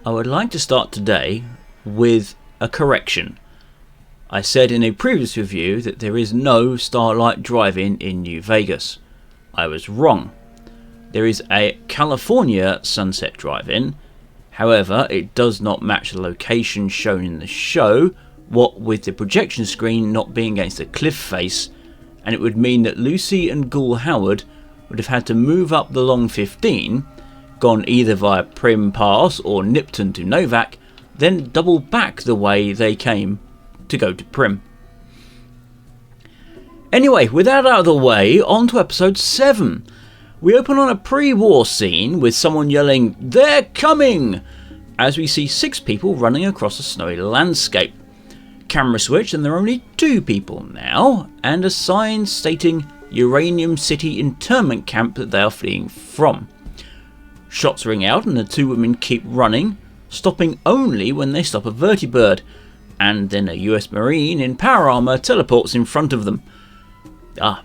I would like to start today with a correction. I said in a previous review that there is no Starlight Drive-In in New Vegas. I was wrong. There is a California Sunset Drive-In. However, it does not match the location shown in the show, what with the projection screen not being against a cliff face, and it would mean that Lucy and Ghoul Howard would have had to move up the long 15, gone either via Prim Pass or Nipton to Novak, then double back the way they came to go to Prim. Anyway, with that out of the way, on to episode 7. We open on a pre-war scene with someone yelling, "They're coming!" as we see 6 people running across a snowy landscape. Camera switch and there are only 2 people now, and a sign stating Uranium City internment camp that they are fleeing from. Shots ring out and the 2 women keep running, stopping only when they stop a vertibird, and then a US Marine in power armor teleports in front of them.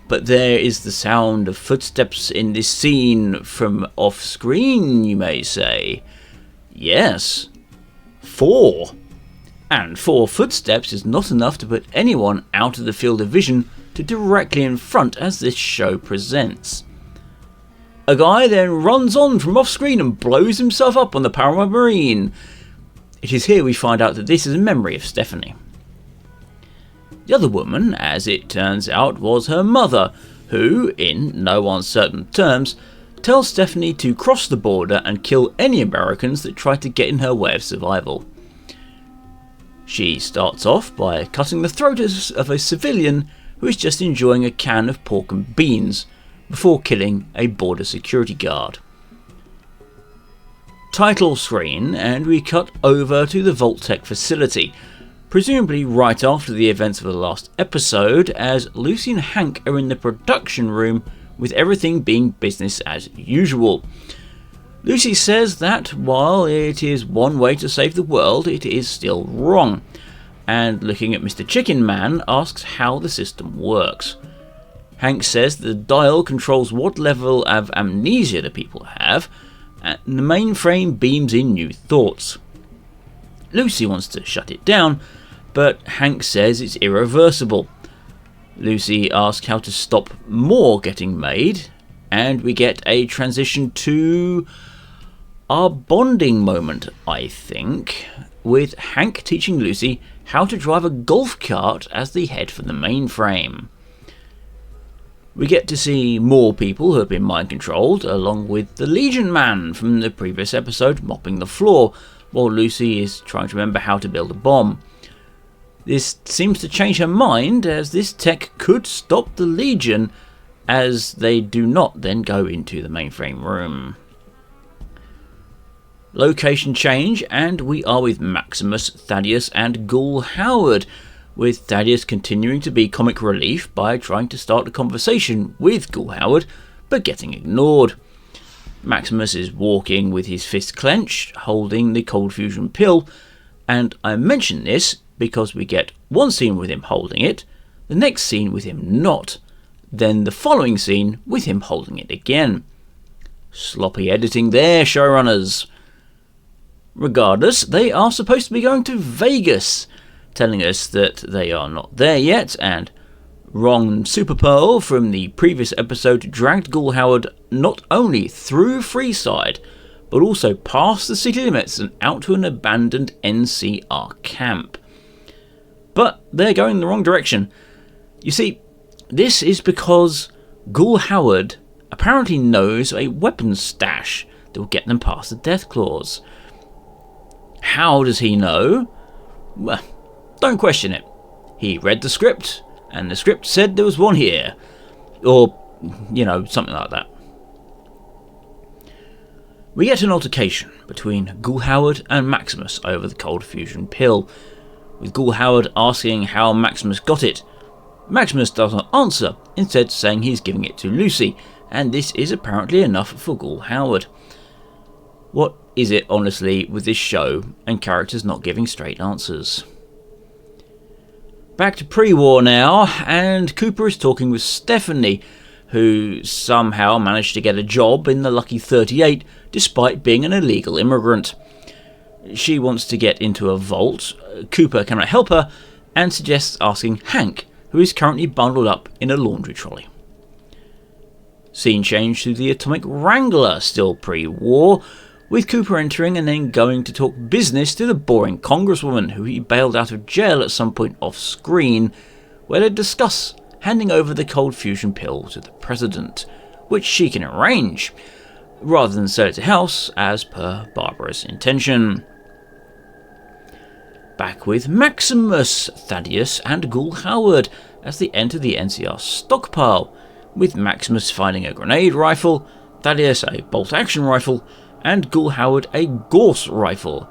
But there is the sound of footsteps in this scene from off screen, you may say. Yes, 4. And 4 footsteps is not enough to put anyone out of the field of vision to directly in front as this show presents. A guy then runs on from off screen and blows himself up on the power armor Marine. It is here we find out that this is a memory of Stephanie. The other woman, as it turns out, was her mother, who, in no uncertain terms, tells Stephanie to cross the border and kill any Americans that try to get in her way of survival. She starts off by cutting the throat of a civilian who is just enjoying a can of pork and beans, before killing a border security guard. Title screen, and we cut over to the vault-tec facility, presumably right after the events of the last episode, as Lucy and Hank are in the production room with everything being business as usual. Lucy says that while it is one way to save the world, it is still wrong, and looking at Mr. Chicken Man asks how the system works. Hank says the dial controls what level of amnesia the people have, and the mainframe beams in new thoughts. Lucy wants to shut it down, but Hank says it's irreversible. Lucy asks how to stop more getting made, and we get a transition to our bonding moment, I think, with Hank teaching Lucy how to drive a golf cart as they head for the mainframe. We get to see more people who have been mind controlled, along with the Legion Man from the previous episode mopping the floor, while Lucy is trying to remember how to build a bomb. This seems to change her mind, as this tech could stop the Legion, as they do not then go into the mainframe room. Location change, and we are with Maximus, Thaddeus and Ghoul Howard, with Thaddeus continuing to be comic relief by trying to start a conversation with Ghoul Howard, but getting ignored. Maximus is walking with his fist clenched, holding the cold fusion pill, and I mention this because we get one scene with him holding it, the next scene with him not, then the following scene with him holding it again. Sloppy editing there, showrunners. Regardless, they are supposed to be going to Vegas, telling us that they are not there yet, and Ron Super Pearl from the previous episode dragged Ghoul Howard not only through Freeside, but also past the city limits and out to an abandoned NCR camp. But they're going in the wrong direction. You see, this is because Ghoul Howard apparently knows a weapons stash that will get them past the death claws. How does he know? Well, don't question it. He read the script, and the script said there was one here. Or, something like that. We get an altercation between Ghoul Howard and Maximus over the cold fusion pill, with Ghoul Howard asking how Maximus got it. Maximus does not answer, instead saying he's giving it to Lucy, and this is apparently enough for Ghoul Howard. What is it, honestly, with this show and characters not giving straight answers? Back to pre-war now, and Cooper is talking with Stephanie, who somehow managed to get a job in the Lucky 38 despite being an illegal immigrant. She wants to get into a vault. Cooper cannot help her and suggests asking Hank, who is currently bundled up in a laundry trolley. Scene change to the Atomic Wrangler, still pre-war, with Cooper entering and then going to talk business to the boring congresswoman who he bailed out of jail at some point off screen, where they discuss handing over the cold fusion pill to the president, which she can arrange, rather than sell it to House as per Barbara's intention. Back with Maximus, Thaddeus and Ghoul Howard as they enter the NCR stockpile, with Maximus finding a grenade rifle, Thaddeus a bolt-action rifle, and Ghoul Howard a Gauss rifle.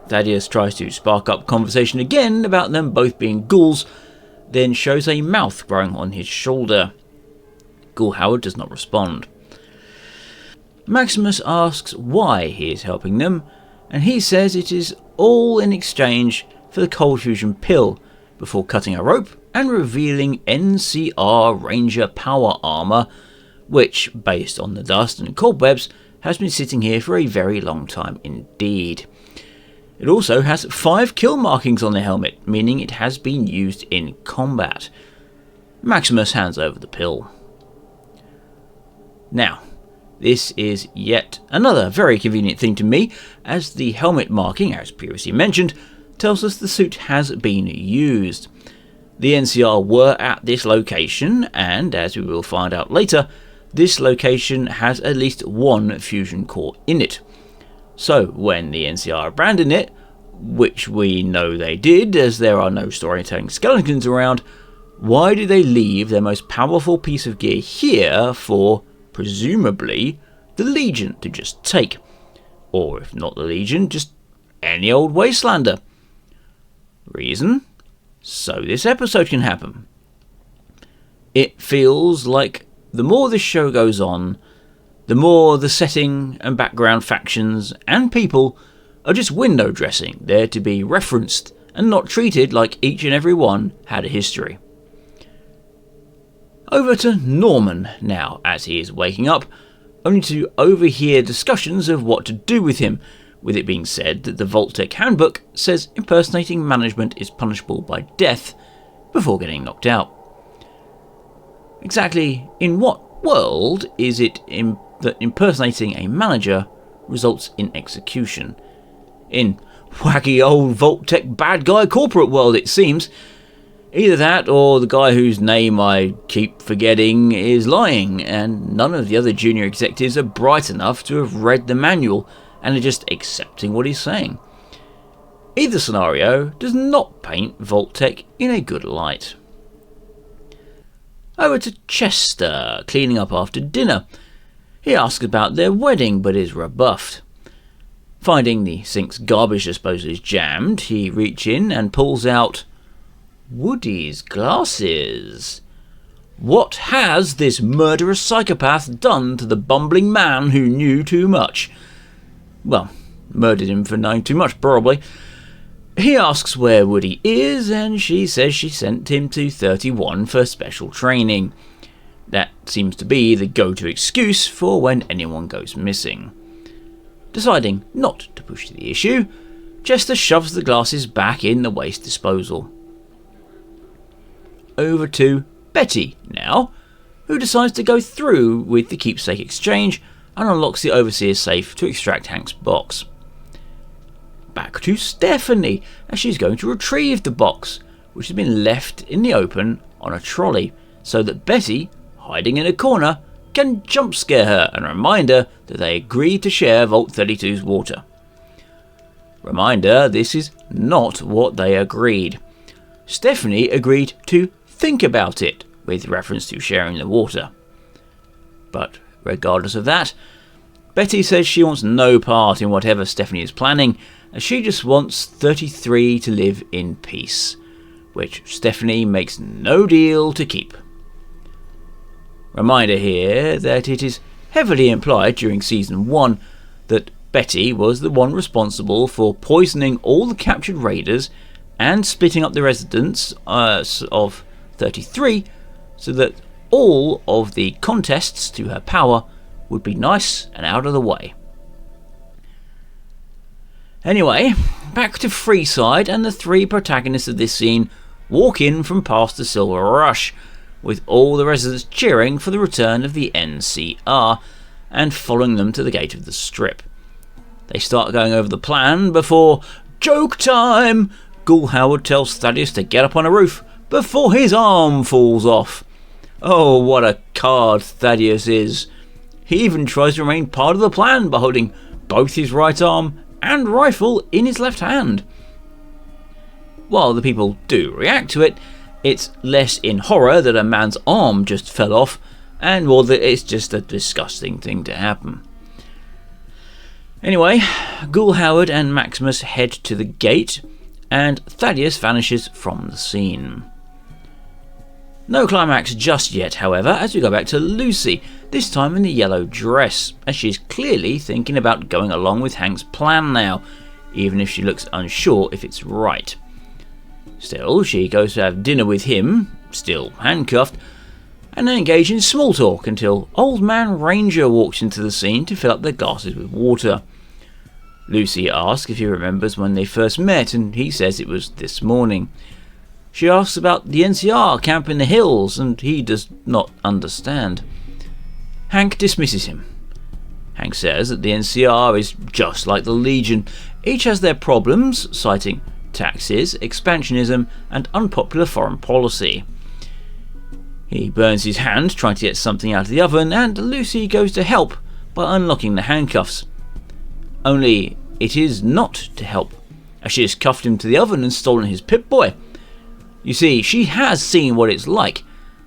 Thaddeus tries to spark up conversation again about them both being ghouls, then shows a mouth growing on his shoulder. Ghoul Howard does not respond. Maximus asks why he is helping them, and he says it is all in exchange for the cold fusion pill, before cutting a rope and revealing NCR Ranger power armor, which, based on the dust and cobwebs, has been sitting here for a very long time indeed. It also has 5 kill markings on the helmet, meaning it has been used in combat. Maximus hands over the pill. Now, this is yet another very convenient thing to me, as the helmet marking, as previously mentioned, tells us the suit has been used. The NCR were at this location, and as we will find out later, this location has at least one fusion core in it. So when the NCR abandoned it, which we know they did as there are no storytelling skeletons around, why did they leave their most powerful piece of gear here for, presumably, the Legion to just take? Or if not the Legion, just any old Wastelander. Reason? So this episode can happen. It feels like the more this show goes on, the more the setting and background factions and people are just window dressing, there to be referenced and not treated like each and every one had a history. Over to Norman now, as he is waking up, only to overhear discussions of what to do with him, with it being said that the Vault-tec handbook says impersonating management is punishable by death before getting knocked out. Exactly in what world is it that impersonating a manager results in execution? In wacky old Vault-tec bad guy corporate world, it seems. Either that or the guy whose name I keep forgetting is lying, and none of the other junior executives are bright enough to have read the manual and are just accepting what he's saying. Either scenario does not paint Vault-tec in a good light. Over to Chester, cleaning up after dinner. He asks about their wedding, but is rebuffed. Finding the sink's garbage disposal is jammed, he reaches in and pulls out Woody's glasses. What has this murderous psychopath done to the bumbling man who knew too much? Well, murdered him for knowing too much, probably. He asks where Woody is, and she says she sent him to 31 for special training. That seems to be the go-to excuse for when anyone goes missing. Deciding not to push the issue, Chester shoves the glasses back in the waste disposal. Over to Betty now, who decides to go through with the keepsake exchange and unlocks the Overseer's safe to extract Hank's box. Back to Stephanie, as she's going to retrieve the box, which has been left in the open on a trolley, so that Betty, hiding in a corner, can jump scare her and remind her that they agreed to share Vault 32's water. Reminder, this is not what they agreed. Stephanie agreed to think about it, with reference to sharing the water. But regardless of that, Betty says she wants no part in whatever Stephanie is planning, as she just wants 33 to live in peace, which Stephanie makes no deal to keep. Reminder here that it is heavily implied during Season 1 that Betty was the one responsible for poisoning all the captured raiders and splitting up the residents of 33 so that all of the contests to her power would be nice and out of the way. Anyway, back to Freeside, and the three protagonists of this scene walk in from past the Silver Rush, with all the residents cheering for the return of the NCR and following them to the gate of the strip. They start going over the plan before, joke time! Ghoul Howard tells Thaddeus to get up on a roof before his arm falls off. Oh, what a card Thaddeus is. He even tries to remain part of the plan by holding both his right arm and rifle in his left hand. While the people do react to it, it's less in horror that a man's arm just fell off, and more that it's just a disgusting thing to happen. Anyway, Ghoul Howard and Maximus head to the gate, and Thaddeus vanishes from the scene. No climax just yet, however, as we go back to Lucy, this time in the yellow dress, as she's clearly thinking about going along with Hank's plan now, even if she looks unsure if it's right. Still, she goes to have dinner with him, still handcuffed, and then engage in small talk until Old Man Ranger walks into the scene to fill up their glasses with water. Lucy asks if he remembers when they first met, and he says it was this morning. She asks about the NCR camp in the hills, and he does not understand. Hank dismisses him. Hank says that the NCR is just like the Legion. Each has their problems, citing taxes, expansionism, and unpopular foreign policy. He burns his hand trying to get something out of the oven, and Lucy goes to help by unlocking the handcuffs. Only it is not to help, as she has cuffed him to the oven and stolen his Pip-Boy. You see, she has seen what it's like.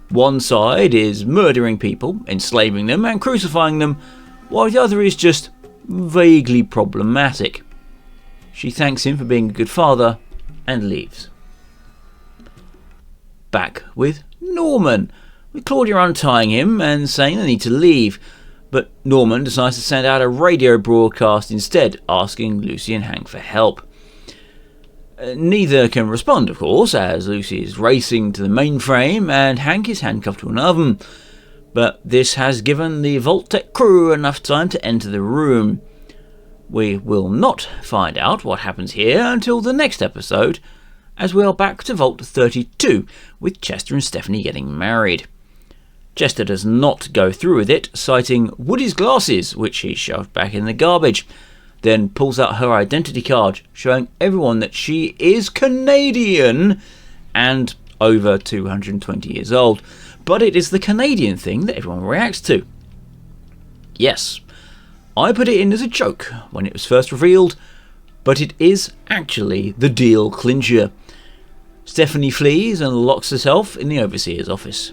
One side is murdering people, enslaving them and crucifying them, while the other is just vaguely problematic. She thanks him for being a good father and leaves. Back with Norman, with Claudia untying him and saying they need to leave, but Norman decides to send out a radio broadcast instead, asking Lucy and Hank for help. Neither can respond, of course, as Lucy is racing to the mainframe and Hank is handcuffed to an oven, but this has given the vault-tec crew enough time to enter the room. We will not find out what happens here until the next episode, as we are back to Vault 32 with Chester and Stephanie getting married. Chester does not go through with it, citing Woody's glasses, which he shoved back in the garbage, then pulls out her identity card, showing everyone that she is Canadian and over 220 years old. But it is the Canadian thing that everyone reacts to. Yes, I put it in as a joke when it was first revealed, but it is actually the deal clincher. Stephanie flees and locks herself in the overseer's office.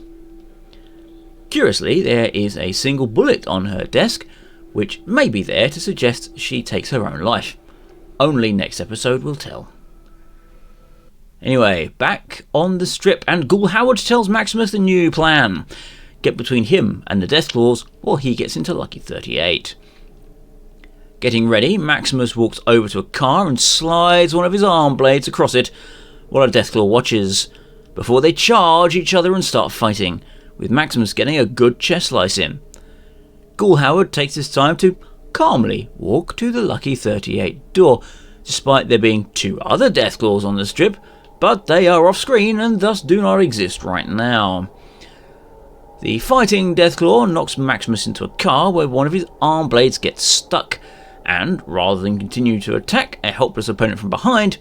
Curiously, there is a single bullet on her desk, which may be there to suggest she takes her own life. Only next episode will tell. Anyway, back on the strip, and Ghoul Howard tells Maximus the new plan. Get between him and the Deathclaws, or he gets into Lucky 38. Getting ready, Maximus walks over to a car and slides one of his arm blades across it, while a Deathclaw watches, before they charge each other and start fighting, with Maximus getting a good chest slice in. Ghoul Howard takes his time to calmly walk to the Lucky 38 door, despite there being two other Deathclaws on the strip, but they are off screen and thus do not exist right now. The fighting Deathclaw knocks Maximus into a car where one of his arm blades gets stuck, and rather than continue to attack a helpless opponent from behind,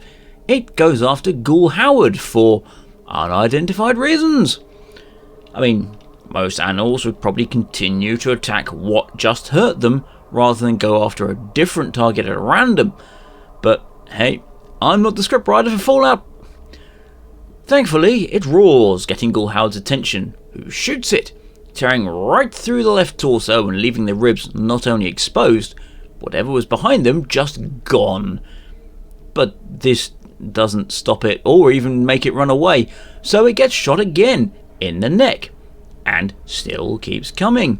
it goes after Ghoul Howard for unidentified reasons. I mean, most animals would probably continue to attack what just hurt them rather than go after a different target at random. But hey, I'm not the scriptwriter for Fallout. Thankfully, it roars, getting Ghoul Howard's attention, who shoots it, tearing right through the left torso and leaving the ribs not only exposed, whatever was behind them just gone. But this doesn't stop it or even make it run away, so it gets shot again in the neck, and still keeps coming.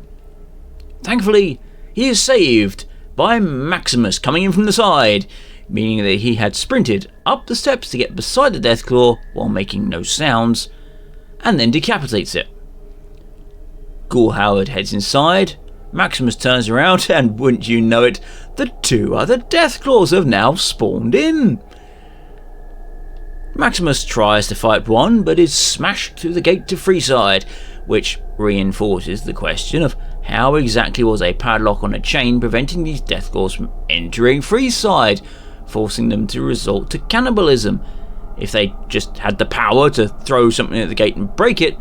Thankfully, he is saved by Maximus coming in from the side, meaning that he had sprinted up the steps to get beside the Deathclaw while making no sounds, and then decapitates it. Ghoul Howard heads inside, Maximus turns around and, wouldn't you know it, the 2 other Deathclaws have now spawned in. Maximus tries to fight one, but is smashed through the gate to Freeside, which reinforces the question of how exactly was a padlock on a chain preventing these Deathclaws from entering Freeside, forcing them to resort to cannibalism, if they just had the power to throw something at the gate and break it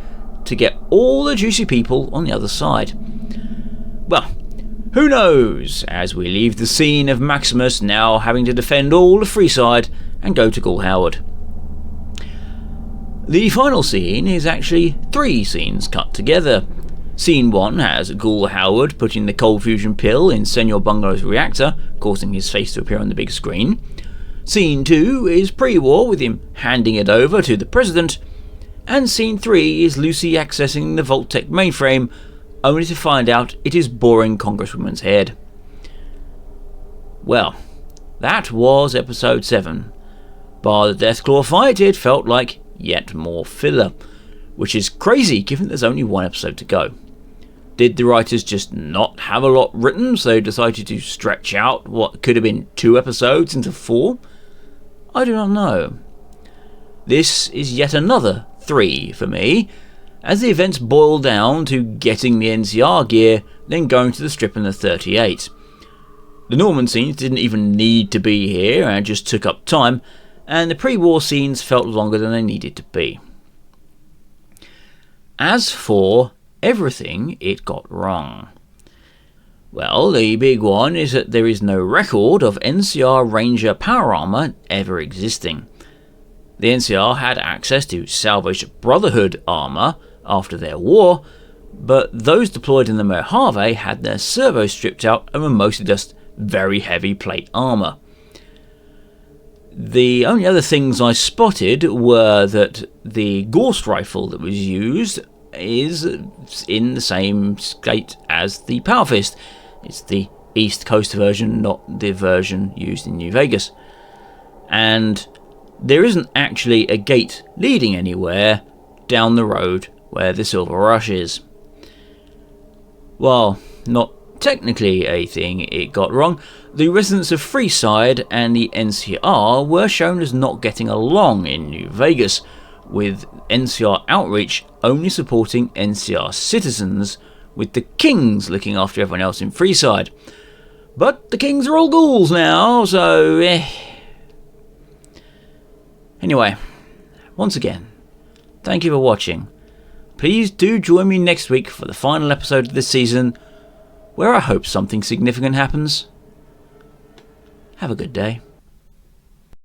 to get all the juicy people on the other side. Well, who knows, as we leave the scene of Maximus now having to defend all of Freeside and go to Ghoul Howard. The final scene is actually 3 scenes cut together. Scene 1 has Ghoul Howard putting the cold fusion pill in Senor Bungalow's reactor, causing his face to appear on the big screen. Scene 2 is pre-war with him handing it over to the President. And Scene 3 is Lucy accessing the vault-tec mainframe, only to find out it is boring Congresswoman's head. Well, that was episode 7. Bar the Deathclaw fight, it felt like yet more filler, which is crazy given there's only 1 episode to go. Did the writers just not have a lot written, so they decided to stretch out what could have been 2 episodes into 4? I do not know. This is yet another 3 for me, as the events boil down to getting the NCR gear, then going to the strip in the 38. The Norman scenes didn't even need to be here and just took up time, and the pre-war scenes felt longer than they needed to be. As for everything it got wrong, well, the big one is that there is no record of NCR Ranger power armor ever existing. The NCR had access to salvaged Brotherhood armor after their war, but those deployed in the Mojave had their servos stripped out and were mostly just very heavy plate armor. The only other things I spotted were that the Ghost rifle that was used is in the same state as the Power Fist. It's the East Coast version, not the version used in New Vegas. And there isn't actually a gate leading anywhere down the road where the Silver Rush is. While not technically a thing it got wrong, the residents of Freeside and the NCR were shown as not getting along in New Vegas, with NCR outreach only supporting NCR citizens, with the Kings looking after everyone else in Freeside. But the Kings are all ghouls now, so Anyway, once again, thank you for watching. Please do join me next week for the final episode of this season, where I hope something significant happens. Have a good day.